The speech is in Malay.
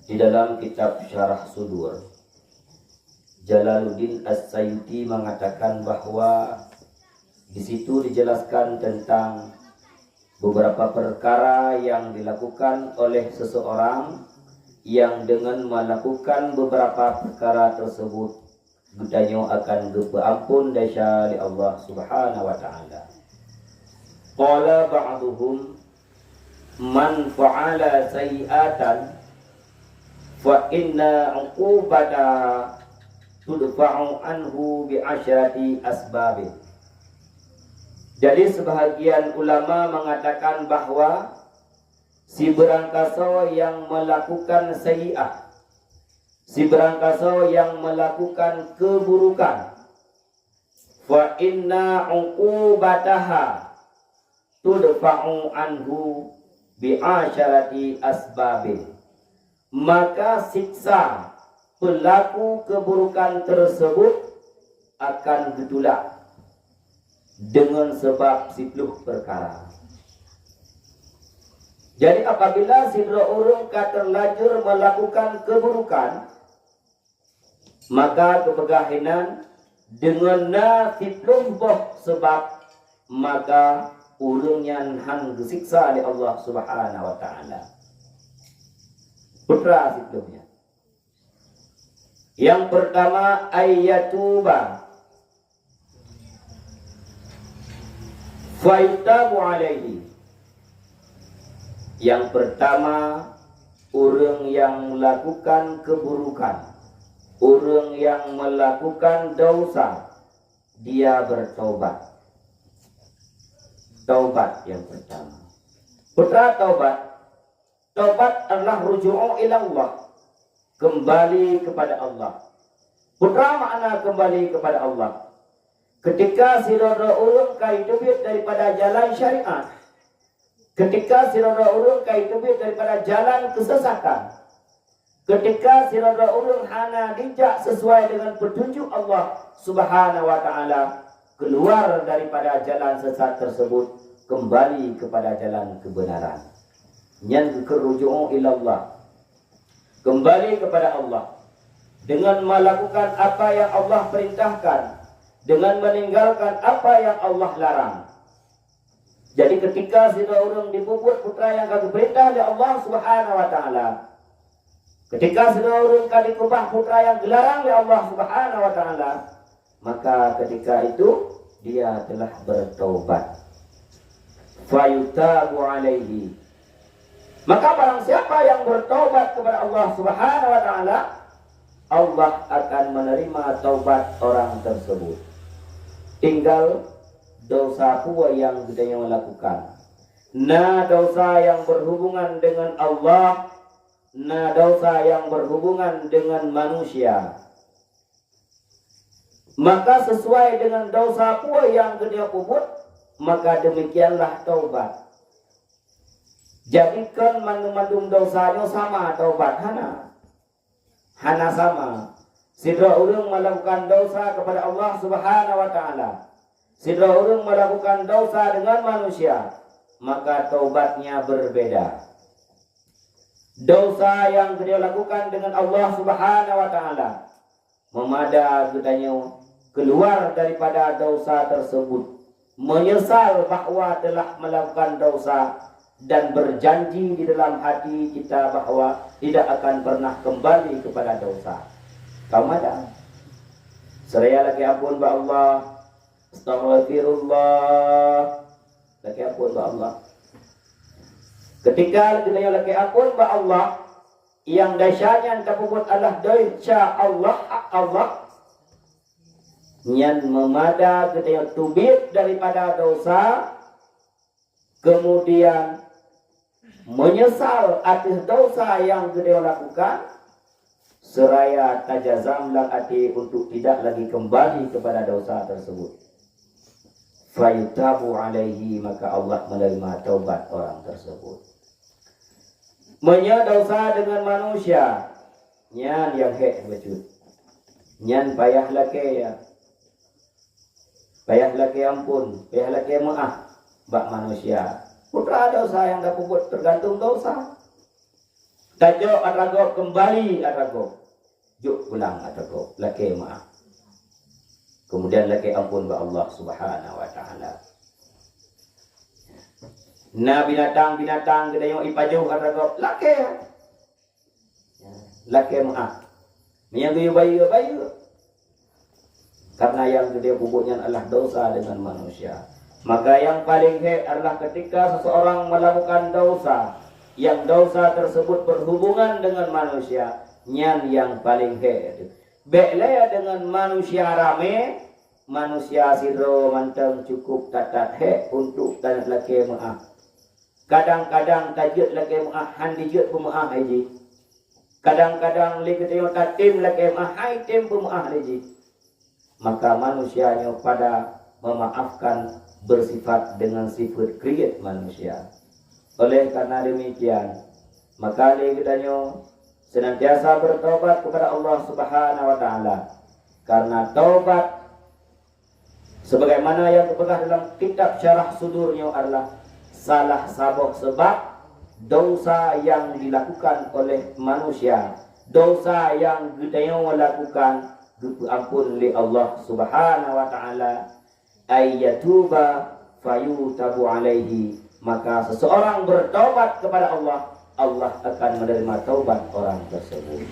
Di dalam kitab Syarah Sudur, Jalaluddin As-Sayuti mengatakan bahwa di situ dijelaskan tentang beberapa perkara yang dilakukan oleh seseorang yang dengan melakukan beberapa perkara tersebut budanya akan berampun dasya li Allah Subhanahu wa taala. Qala ba'duhum man fa'ala sayi'atan fa inna 'uqubataha tudfa'u anhu bi asyrati asbabin. Jadi sebahagian ulama mengatakan bahwa si berangkasa yang melakukan sayi'ah, si berangkasa yang melakukan keburukan, fa inna 'uqubataha tudfa'u anhu bi asyrati asbabin, maka siksa pelaku keburukan tersebut akan ditolak dengan sebab 10 perkara. Jadi apabila si orang terlanjur melakukan keburukan, maka kebegahinan dengan 10 sebab, maka urungnya han disiksa oleh Allah Subhanahu wa taala. Putra sebelumnya. Yang pertama ayatuba fayutabu alaihi. Yang pertama, orang yang melakukan keburukan, orang yang melakukan dosa, dia bertaubat. Taubat yang pertama. Putra taubat. Taubat adalah ruju'u ila Allah, kembali kepada Allah. Putra makna kembali kepada Allah. Ketika sirara urung kaitubit daripada jalan syariat, ketika sirara urung kaitubit daripada jalan kesesatan, ketika sirara urung hana dijak sesuai dengan petunjuk Allah Subhanahu wa taala, keluar daripada jalan sesat tersebut, kembali kepada jalan kebenaran. Yang keruju'u ilallah, kembali kepada Allah dengan melakukan apa yang Allah perintahkan, dengan meninggalkan apa yang Allah larang. Jadi ketika seorang dibubut putra yang kami perintah oleh Allah Subhanahu wa taala, ketika seorang kali kubah putra yang dilarang oleh Allah Subhanahu wa taala, maka ketika itu dia telah bertaubat. Fayutabu alaihi. Maka barang siapa yang bertaubat kepada Allah Subhanahu wa taala, Allah akan menerima taubat orang tersebut. Tinggal dosa pula yang dia melakukan. Nah, dosa yang berhubungan dengan Allah, nah dosa yang berhubungan dengan manusia. Maka sesuai dengan dosa pula yang dia puput, maka demikianlah taubat. Jadikan mandum dosanya sama taubat hana sama. Sidra urang melakukan dosa kepada Allah Subhanahu wa taala, sidra urang melakukan dosa dengan manusia, maka taubatnya berbeda. Dosa yang dia lakukan dengan Allah Subhanahu wa taala, memada katanya keluar daripada dosa tersebut, menyesal bahwa telah melakukan dosa, dan berjanji di dalam hati kita bahwa tidak akan pernah kembali kepada dosa. Kamu ada? Seraya lagi ampun ba Allah, astaghfirullah, lagi ampun ba Allah. Ketika lagi ampun ba Allah, yang dahsyatnya tersebut adalah dosa Allah, yang memada ketika tubit daripada dosa, kemudian menyesal atas dosa yang dia lakukan, seraya tajazam lang hati untuk tidak lagi kembali kepada dosa tersebut. Fayutabu alaihi, maka Allah menerima taubat orang tersebut. Dosa dengan manusia, nyan yang hek becut, nyan payah laki ya, payah laki ampun, payah laki maaf, bak manusia. Putra dosa yang dah puput tergantung dosa. Tajuk arago kembali arago. Juk pulang arago. Laki maaf. Kemudian laki ampun ba Allah Subhanahu wa taala. Na binatang-binatang gede yang ipajuh arago laki. Laki maaf. Menyanggu bayu. Karena yang gede bubuknya adalah dosa dengan manusia. Maka yang paling hebat adalah ketika seseorang melakukan dosa, yang dosa tersebut berhubungan dengan manusia, nyan yang paling hebat. Be'laya dengan manusia rame, manusia siro manteng cukup tatat untuk tanah laki maaf. Kadang-kadang tajud laki maaf, handijud pemaaf haji. Kadang-kadang leketeo tatim laki maaf, hai tim pemaaf haji. Maka manusianya pada memaafkan bersifat dengan sifat kriat manusia. Oleh karena demikian, maka kita senantiasa bertobat kepada Allah Subhanahu wa taala. Karena taubat sebagaimana yang terpegang dalam kitab Syarah Sudurnya adalah salah satu sebab dosa yang dilakukan oleh manusia, dosa yang kita lakukan ampun li Allah Subhanahu wa taala, ayyatuba fayutabu alaihi, maka seseorang bertobat kepada Allah, Allah akan menerima taubat orang tersebut.